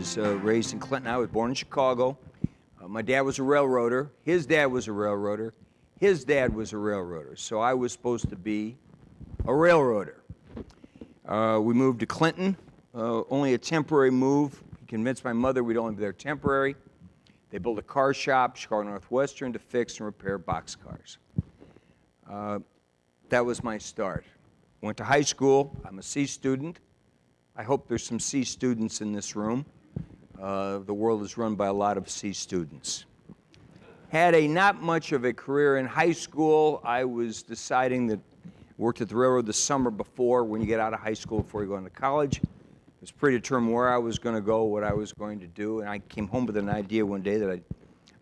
was raised in Clinton. I was born in Chicago. My dad was a railroader. His dad was a railroader. His dad was a railroader. So I was supposed to be a railroader. We moved to Clinton, only a temporary move. He convinced my mother we'd only be there temporary. They built a car shop, Chicago Northwestern, to fix and repair boxcars. That was my start. Went to high school. I'm a C student. I hope there's some C students in this room. The world is run by a lot of C students. Had not much of a career in high school. I was deciding that worked at the railroad the summer before, when you get out of high school before you go into college. It was predetermined where I was going to go, what I was going to do, and I came home with an idea one day that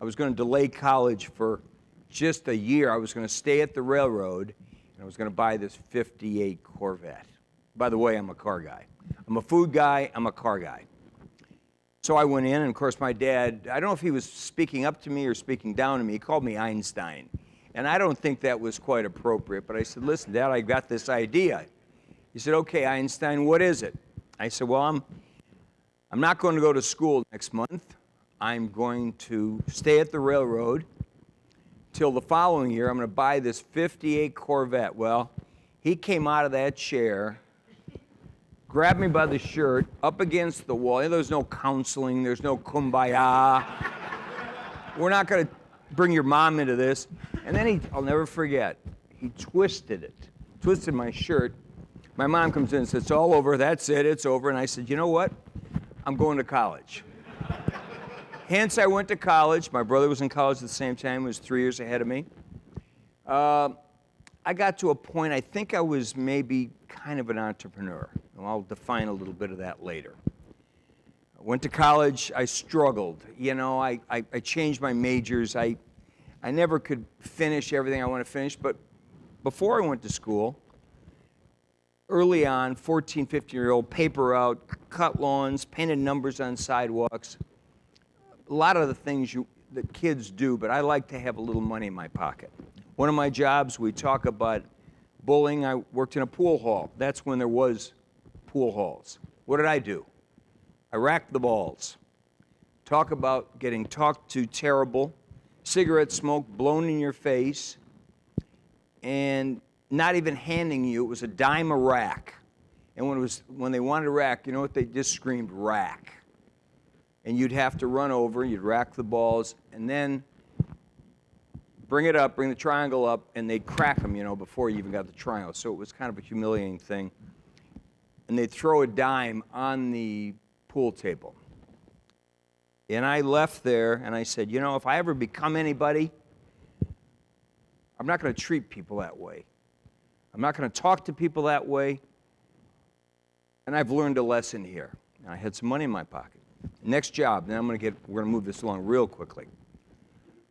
I was going to delay college for just a year. I was going to stay at the railroad, and I was going to buy this '58 Corvette. By the way, I'm a car guy. I'm a food guy, I'm a car guy. So I went in, and of course my dad, I don't know if he was speaking up to me or speaking down to me, he called me Einstein. And I don't think that was quite appropriate, but I said, listen, Dad, I got this idea. He said, okay, Einstein, what is it? I said, well, I'm not going to go to school next month. I'm going to stay at the railroad till the following year. I'm going to buy this '58 Corvette. Well, he came out of that chair, grabbed me by the shirt, up against the wall. There's no counseling. There's no kumbaya. We're not going to bring your mom into this. And then I'll never forget, he twisted my shirt. My mom comes in and says, it's all over. That's it. It's over. And I said, you know what? I'm going to college. Hence, I went to college. My brother was in college at the same time. He was 3 years ahead of me. I got to a point, I think I was maybe kind of an entrepreneur. And I'll define a little bit of that later. I went to college. I struggled. You know, I changed my majors. I never could finish everything I want to finish. But before I went to school, early on, 14, 15-year-old, paper out, cut lawns, painted numbers on sidewalks. A lot of the things that kids do, but I like to have a little money in my pocket. One of my jobs, we talk about bowling. I worked in a pool hall. That's when there was pool halls. What did I do? I racked the balls. Talk about getting talked to terrible, cigarette smoke blown in your face, and not even handing you. It was a dime a rack. And when they wanted a rack, you know what? They just screamed rack. And you'd have to run over, you'd rack the balls, and then bring it up, bring the triangle up, and they'd crack them, you know, before you even got the triangle. So it was kind of a humiliating thing. And they'd throw a dime on the pool table. And I left there, and I said, you know, if I ever become anybody, I'm not going to treat people that way. I'm not going to talk to people that way. And I've learned a lesson here. And I had some money in my pocket. Next job, then we're going to move this along real quickly.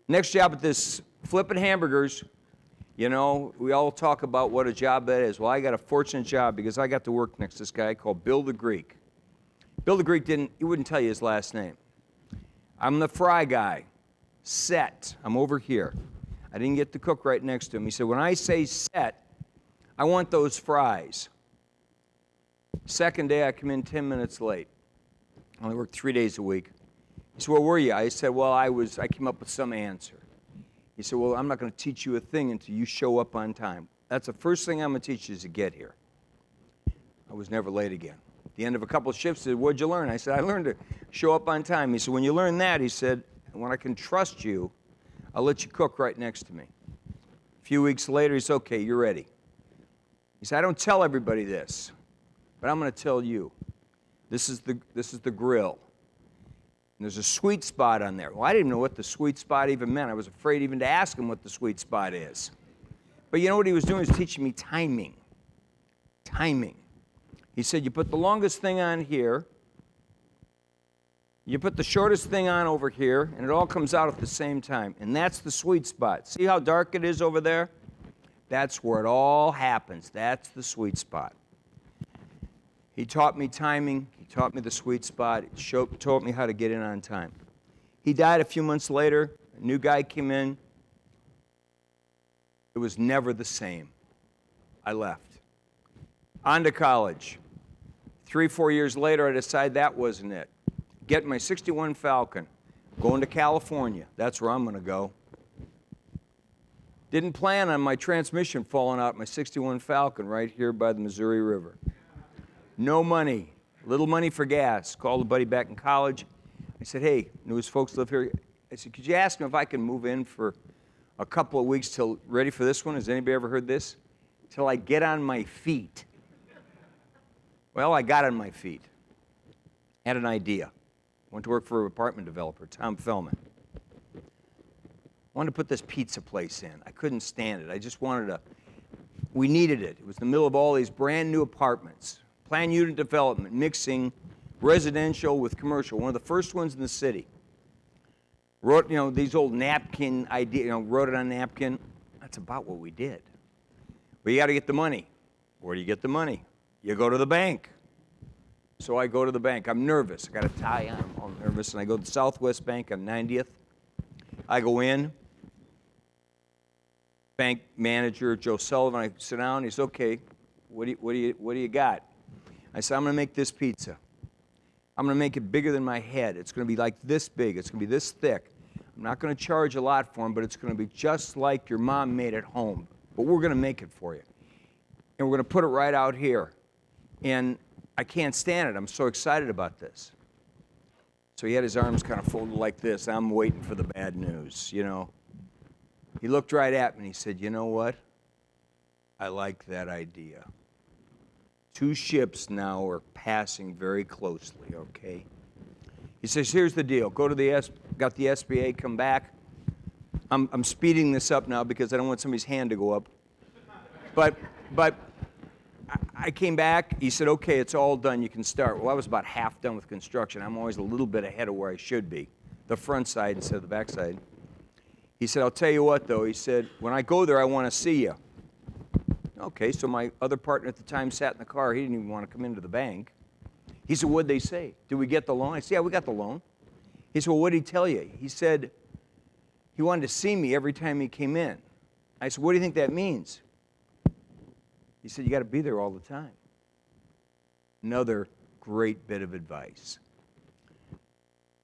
Next job at this flipping hamburgers. You know, we all talk about what a job that is. Well, I got a fortunate job because I got to work next to this guy called Bill the Greek. Bill the Greek he wouldn't tell you his last name. I'm the fry guy. Set. I'm over here. I didn't get the cook right next to him. He said, when I say set, I want those fries. Second day, I come in 10 minutes late. I only worked 3 days a week. He said, where were you? I said, well, I came up with some answer. He said, well, I'm not going to teach you a thing until you show up on time. That's the first thing I'm going to teach you is to get here. I was never late again. At the end of a couple of shifts, he said, what'd you learn? I said, I learned to show up on time. He said, when you learn that, he said, when I can trust you, I'll let you cook right next to me. A few weeks later, he said, okay, you're ready. He said, I don't tell everybody this, but I'm going to tell you. This is the grill. And there's a sweet spot on there. Well, I didn't know what the sweet spot even meant. I was afraid even to ask him what the sweet spot is. But you know what he was doing? He was teaching me timing. Timing. He said, you put the longest thing on here, you put the shortest thing on over here, and it all comes out at the same time. And that's the sweet spot. See how dark it is over there? That's where it all happens. That's the sweet spot. He taught me timing. He taught me the sweet spot. He taught me how to get in on time. He died a few months later. A new guy came in. It was never the same. I left. On to college. 3-4 years later, I decided that wasn't it. get my 61 Falcon, going to California. That's where I'm going to go. Didn't plan on my transmission falling out my 61 Falcon right here by the Missouri River. No money, little money for gas. Called a buddy back in college. I said, hey, knew his folks live here. I said, could you ask him if I can move in for a couple of weeks till, ready for this one? Has anybody ever heard this? Till I get on my feet. Well, I got on my feet. Had an idea. Went to work for an apartment developer, Tom Fellman. Wanted to put this pizza place in. I couldn't stand it. I just wanted to, we needed it. It was in the middle of all these brand new apartments. Planned unit development, mixing residential with commercial. One of the first ones in the city. Wrote, these old napkin idea, wrote it on napkin. That's about what we did. But you got to get the money. Where do you get the money? You go to the bank. So I go to the bank. I'm nervous. I got a tie on. I'm all nervous. And I go to the Southwest Bank on 90th. I go in. Bank manager, Joe Sullivan, I sit down. He says, okay, what do you got? I said, I'm going to make this pizza. I'm going to make it bigger than my head. It's going to be like this big. It's going to be this thick. I'm not going to charge a lot for them, but it's going to be just like your mom made at home. But we're going to make it for you. And we're going to put it right out here. And I can't stand it. I'm so excited about this. So he had his arms kind of folded like this. I'm waiting for the bad news, He looked right at me and he said, you know what? I like that idea. 2 ships now are passing very closely, okay? He says, here's the deal. Go to got the SBA, come back. I'm speeding this up now because I don't want somebody's hand to go up. But I came back. He said, okay, it's all done. You can start. Well, I was about half done with construction. I'm always a little bit ahead of where I should be, the front side instead of the back side. He said, I'll tell you what, though. He said, when I go there, I want to see you. Okay, so my other partner at the time sat in the car. He didn't even want to come into the bank. He said, what'd they say? Did we get the loan? I said, yeah, we got the loan. He said, well, what'd he tell you? He said, he wanted to see me every time he came in. I said, what do you think that means? He said, you got to be there all the time. Another great bit of advice.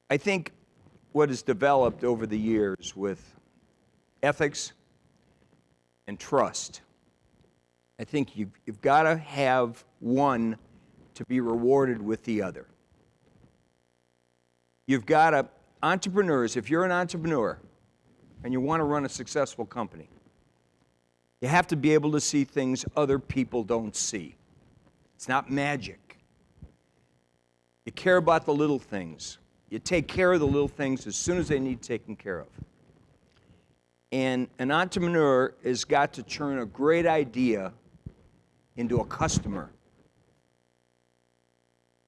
I think what has developed over the years with ethics and trust, I think you've got to have one to be rewarded with the other. You've got to, entrepreneurs, if you're an entrepreneur and you want to run a successful company, you have to be able to see things other people don't see. It's not magic. You care about the little things. You take care of the little things as soon as they need taken care of. And an entrepreneur has got to turn a great idea into a customer.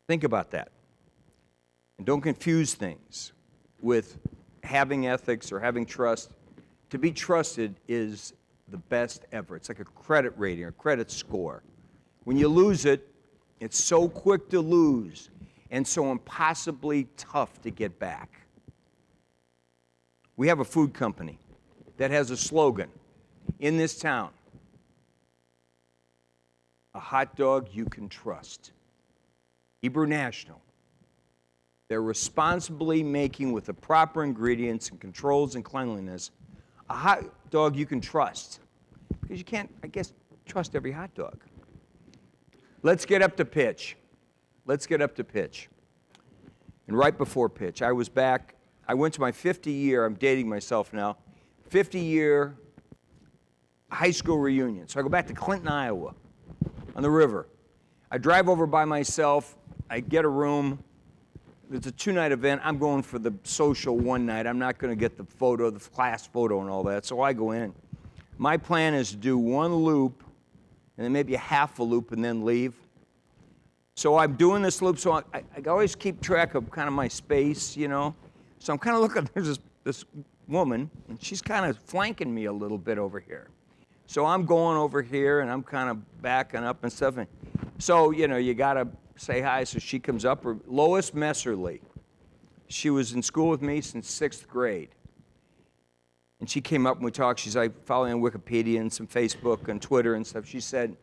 Think about that. And don't confuse things with having ethics or having trust. To be trusted is the best ever. It's like a credit rating or credit score. When you lose it, it's so quick to lose and so impossibly tough to get back. We have a food company that has a slogan in this town: a hot dog you can trust. Hebrew National. They're responsibly making, with the proper ingredients and controls and cleanliness, a hot dog you can trust. Because you can't, I guess, trust every hot dog. Let's get up to pitch. Let's get up to pitch. And right before pitch, I was back. I went to my 50-year, I'm dating myself now, 50-year high school reunion. So I go back to Clinton, Iowa, on the river. I drive over by myself. I get a room. It's a 2-night event. I'm going for the social one night. I'm not going to get the photo, the class photo and all that. So I go in. My plan is to do 1 loop and then maybe a half a loop and then leave. So I'm doing this loop, so I always keep track of kind of my space, So I'm kind of looking, there's this woman, and she's kind of flanking me a little bit over here. So I'm going over here, and I'm kind of backing up and stuff. And so, you got to say hi. So she comes up, Lois Messerly. She was in school with me since 6th grade. And she came up and we talked. She's like following on Wikipedia and some Facebook and Twitter and stuff. She said,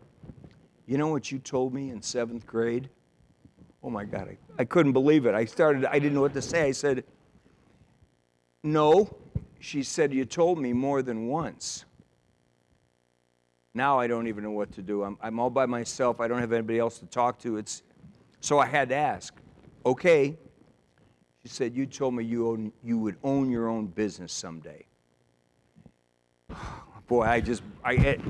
you know what you told me in 7th grade? Oh my God, I couldn't believe it. I didn't know what to say. I said, no. She said, you told me more than once. Now I don't even know what to do. I'm all by myself. I don't have anybody else to talk to. So I had to ask, okay. She said, you told me you would own your own business someday. Boy, I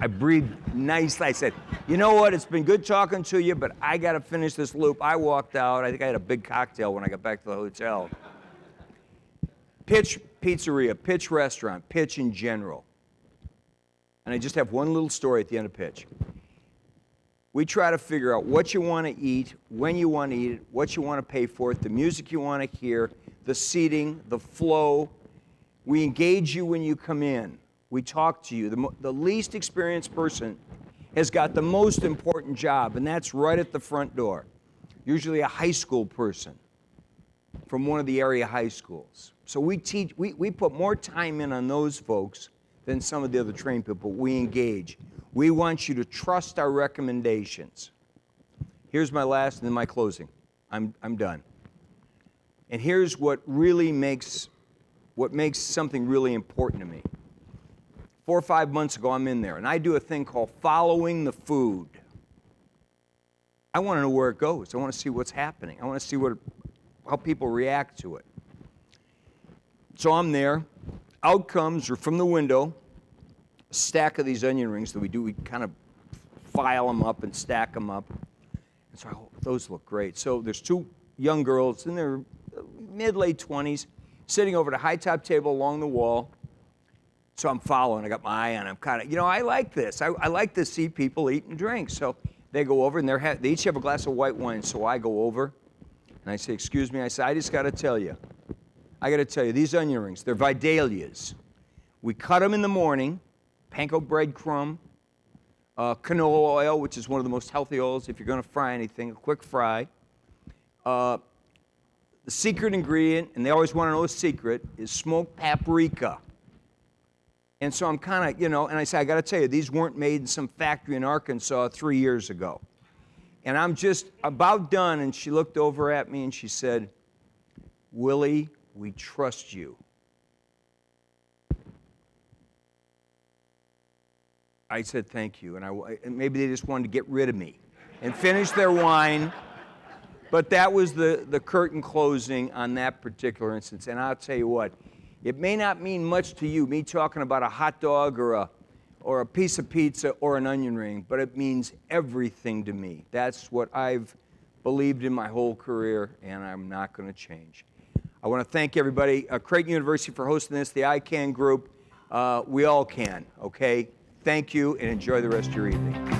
breathed nicely. I said, you know what? It's been good talking to you, but I got to finish this loop. I walked out. I think I had a big cocktail when I got back to the hotel. Pitch pizzeria, pitch restaurant, pitch in general. And I just have one little story at the end of pitch. We try to figure out what you want to eat, when you want to eat it, what you want to pay for it, the music you want to hear, the seating, the flow. We engage you when you come in. We talk to you. The least experienced person has got the most important job, and that's right at the front door. Usually a high school person from one of the area high schools. So we put more time in on those folks than some of the other trained people. We engage. We want you to trust our recommendations. Here's my last and then my closing. I'm done. And here's what makes something really important to me. 4 or 5 months ago, I'm in there, and I do a thing called following the food. I want to know where it goes. I want to see what's happening. I want to see how people react to it. So I'm there. Out comes, or from the window, a stack of these onion rings that we do. We kind of file them up and stack them up. And so, those look great. So there's 2 young girls in their mid-late 20s sitting over at a high-top table along the wall. So I'm following. I got my eye on them. Kind of, I like this. I like to see people eat and drink. So they go over, and they each have a glass of white wine. So I go over, and I say, excuse me. I say, I just got to tell you. These onion rings, they're Vidalias. We cut them in the morning, panko breadcrumb, canola oil, which is one of the most healthy oils if you're going to fry anything, a quick fry. The secret ingredient, and they always want to know the secret, is smoked paprika. And so I'm kind of, and I say, I got to tell you, these weren't made in some factory in Arkansas 3 years ago. And I'm just about done, and she looked over at me and she said, Willie, we trust you. I said, thank you. And maybe they just wanted to get rid of me and finish their wine. But that was the curtain closing on that particular instance. And I'll tell you what, it may not mean much to you, me talking about a hot dog or a piece of pizza or an onion ring, but it means everything to me. That's what I've believed in my whole career, and I'm not going to change. I want to thank everybody, Creighton University for hosting this, the I Can Group. We all can, okay? Thank you, and enjoy the rest of your evening.